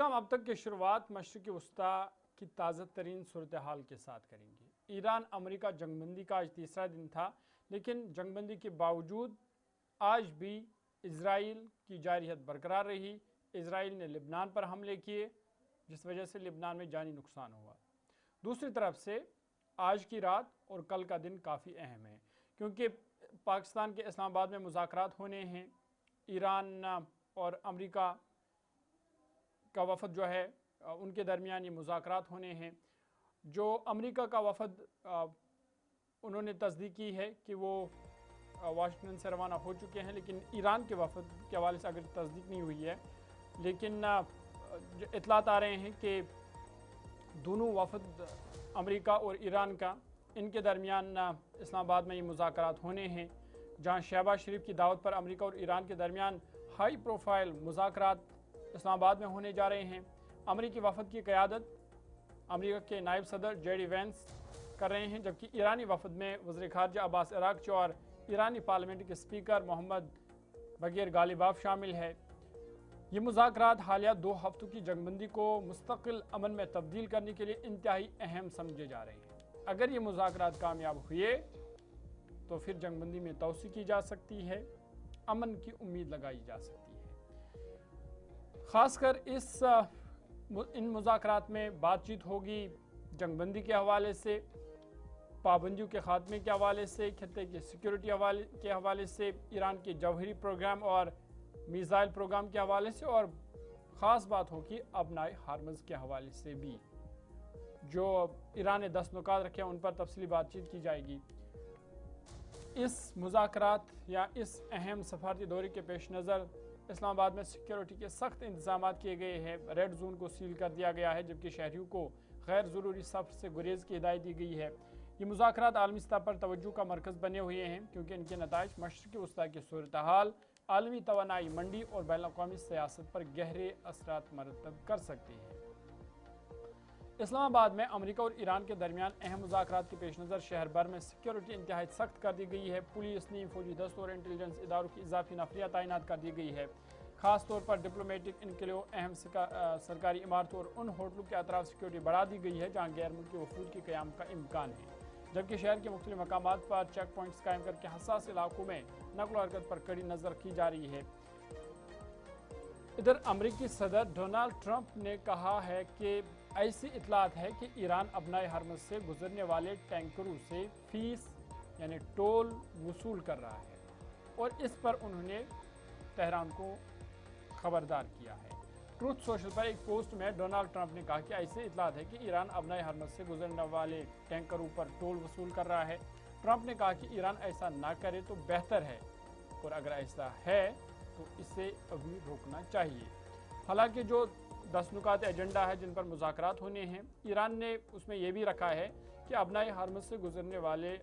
ہم اب تک کی شروعات مشرق وسطی کی تازہ ترین صورتحال کے ساتھ کریں گے۔ ایران امریکہ جنگ بندی کا آج تیسرا دن تھا، لیکن جنگ بندی کے باوجود آج بھی اسرائیل کی جارحیت برقرار رہی۔ اسرائیل نے لبنان پر حملے کیے، جس وجہ سے لبنان میں جانی نقصان ہوا۔ دوسری طرف سے آج کی رات اور کل کا دن کافی اہم ہے، کیونکہ پاکستان کے اسلام آباد میں مذاکرات ہونے ہیں۔ ایران اور امریکہ کا وفد جو ہے ان کے درمیان یہ مذاکرات ہونے ہیں۔ جو امریکہ کا وفد انہوں نے تصدیق کی ہے کہ وہ واشنگٹن سے روانہ ہو چکے ہیں، لیکن ایران کے وفد کے حوالے سے اگر تصدیق نہیں ہوئی ہے، لیکن اطلاعات آ رہے ہیں کہ دونوں وفد امریکہ اور ایران کا ان کے درمیان اسلام آباد میں یہ مذاکرات ہونے ہیں، جہاں شہباز شریف کی دعوت پر امریکہ اور ایران کے درمیان ہائی پروفائل مذاکرات اسلام آباد میں ہونے جا رہے ہیں۔ امریکی وفد کی قیادت امریکہ کے نائب صدر جے ڈی وینس کر رہے ہیں، جبکہ ایرانی وفد میں وزیر خارجہ عباس عراقچی اور ایرانی پارلیمنٹ کے اسپیکر محمد بغیر غالیباف شامل ہے۔ یہ مذاکرات حالیہ 2 ہفتوں کی جنگ بندی کو مستقل امن میں تبدیل کرنے کے لیے انتہائی اہم سمجھے جا رہے ہیں۔ اگر یہ مذاکرات کامیاب ہوئے تو پھر جنگ بندی میں توسیع کی جا سکتی ہے، امن کی امید لگائی جا سکتی ہے۔ خاص کر ان مذاکرات میں بات چیت ہوگی جنگ بندی کے حوالے سے، پابندیوں کے خاتمے کے حوالے سے، خطے کی سیکیورٹی کے حوالے سے، ایران کے جوہری پروگرام اور میزائل پروگرام کے حوالے سے، اور خاص بات ہوگی ابنائے ہارمز کے حوالے سے بھی۔ جو ایران نے 10 نکات رکھے ہیں ان پر تفصیلی بات چیت کی جائے گی۔ اس مذاکرات یا اس اہم سفارتی دورے کے پیش نظر اسلام آباد میں سیکیورٹی کے سخت انتظامات کیے گئے ہیں۔ ریڈ زون کو سیل کر دیا گیا ہے، جبکہ شہریوں کو غیر ضروری سفر سے گریز کی ہدایت دی گئی ہے۔ یہ مذاکرات عالمی سطح پر توجہ کا مرکز بنے ہوئے ہیں، کیونکہ ان کے نتائج مشرق وسطی کی صورتحال، عالمی توانائی منڈی اور بین الاقوامی سیاست پر گہرے اثرات مرتب کر سکتے ہیں۔ اسلام آباد میں امریکہ اور ایران کے درمیان اہم مذاکرات کے پیش نظر شہر بھر میں سیکیورٹی انتہائی سخت کر دی گئی ہے۔ پولیس نے فوجی دستوں اور انٹیلیجنس اداروں کی اضافی نفریات تعینات کر دی گئی ہے۔ خاص طور پر ڈپلومیٹک انکلیو، اہم سرکاری عمارتوں اور ان ہوٹلوں کے اطراف سیکیورٹی بڑھا دی گئی ہے جہاں غیر ملکی وفود کے قیام کا امکان ہے، جبکہ شہر کے مختلف مقامات پر چیک پوائنٹس قائم کر کے حساس علاقوں میں نقل و حرکت پر کڑی نظر رکھی جا رہی ہے۔ ادھر امریکی صدر ڈونلڈ ٹرمپ نے کہا ہے کہ ایسی اطلاعات ہے کہ ایران ابنائے ہرمز سے گزرنے والے ٹینکروں سے فیس یعنی ٹول وصول کر رہا ہے، اور اس پر انہوں نے تہران کو خبردار کیا ہے۔ ٹروتھ سوشل پر ایک پوسٹ میں ڈونلڈ ٹرمپ نے کہا کہ ایسی اطلاعات ہے کہ ایران ابنائے ہرمز سے گزرنے والے ٹینکروں پر ٹول وصول کر رہا ہے۔ ٹرمپ نے کہا کہ ایران ایسا نہ کرے تو بہتر ہے، اور اگر ایسا ہے تو اسے ابھی روکنا چاہیے۔ حالانکہ جو 10 نکات ایجنڈا ہے جن پر مذاکرات ہونے ہیں، ایران نے اس میں یہ بھی رکھا ہے کہ ابنائے ہرمز سے گزرنے والے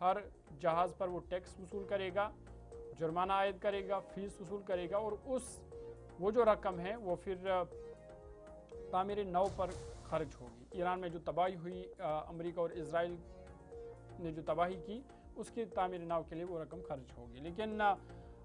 ہر جہاز پر وہ ٹیکس وصول کرے گا، جرمانہ عائد کرے گا، فیس وصول کرے گا، اور وہ جو رقم ہے وہ پھر تعمیر نو پر خرچ ہوگی۔ ایران میں جو تباہی ہوئی، امریکہ اور اسرائیل نے جو تباہی کی، اس کی تعمیر نو کے لیے وہ رقم خرچ ہوگی۔ لیکن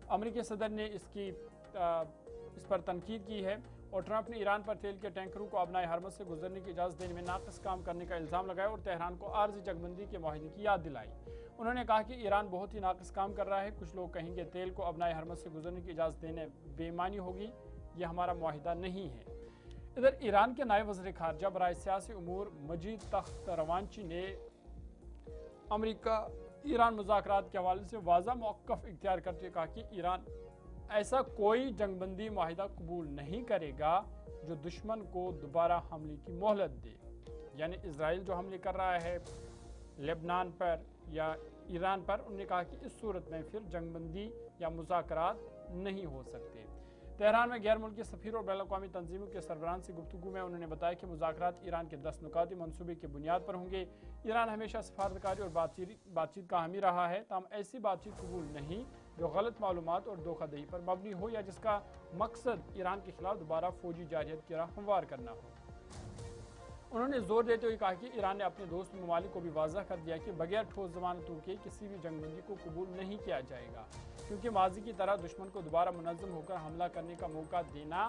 امریکی صدر نے اس پر تنقید کی ہے، اور ٹرمپ نے ایران پر تیل کے ٹینکروں کو ابنائے ہرمز سے گزرنے کی اجازت دینے میں ناقص کام کرنے کا الزام لگایا اور تہران کو عارضی جنگ بندی کے معاہدے کی یاد دلائی۔ انہوں نے کہا کہ ایران بہت ہی ناقص کام کر رہا ہے۔ کچھ لوگ کہیں گے تیل کو ابنائے ہرمز سے گزرنے کی اجازت دینے بے ایمانی ہوگی، یہ ہمارا معاہدہ نہیں ہے۔ ادھر ایران کے نائب وزیر خارجہ برائے سیاسی امور مجید تخت روانچی نے امریکہ ایران مذاکرات کے حوالے سے واضح موقف اختیار کرتے ہوئے کہا کہ ایران ایسا کوئی جنگ بندی معاہدہ قبول نہیں کرے گا جو دشمن کو دوبارہ حملے کی مہلت دے، یعنی اسرائیل جو حملے کر رہا ہے لبنان پر یا ایران پر۔ انہوں نے کہا کہ اس صورت میں پھر جنگ بندی یا مذاکرات نہیں ہو سکتے۔ تہران میں غیر ملکی سفیر اور بین الاقوامی تنظیموں کے سربراہان سے گفتگو میں انہوں نے بتایا کہ مذاکرات ایران کے 10 نکاتی منصوبے کی بنیاد پر ہوں گے۔ ایران ہمیشہ سفارتکاری اور بات چیت کا حامی رہا ہے، تاہم ایسی بات چیت قبول نہیں جو غلط معلومات اور دھوکہ دہی پر مبنی ہو، یا جس کا مقصد ایران کے خلاف دوبارہ فوجی جارحیت کی راہ ہموار کرنا ہو۔ انہوں نے زور دیتے ہوئے کہا کہ ایران نے اپنے دوست ممالک کو بھی واضح کر دیا کہ بغیر ٹھوس ضمانتوں کے کسی بھی جنگ بندی کو قبول نہیں کیا جائے گا، کیونکہ ماضی کی طرح دشمن کو دوبارہ منظم ہو کر حملہ کرنے کا موقع دینا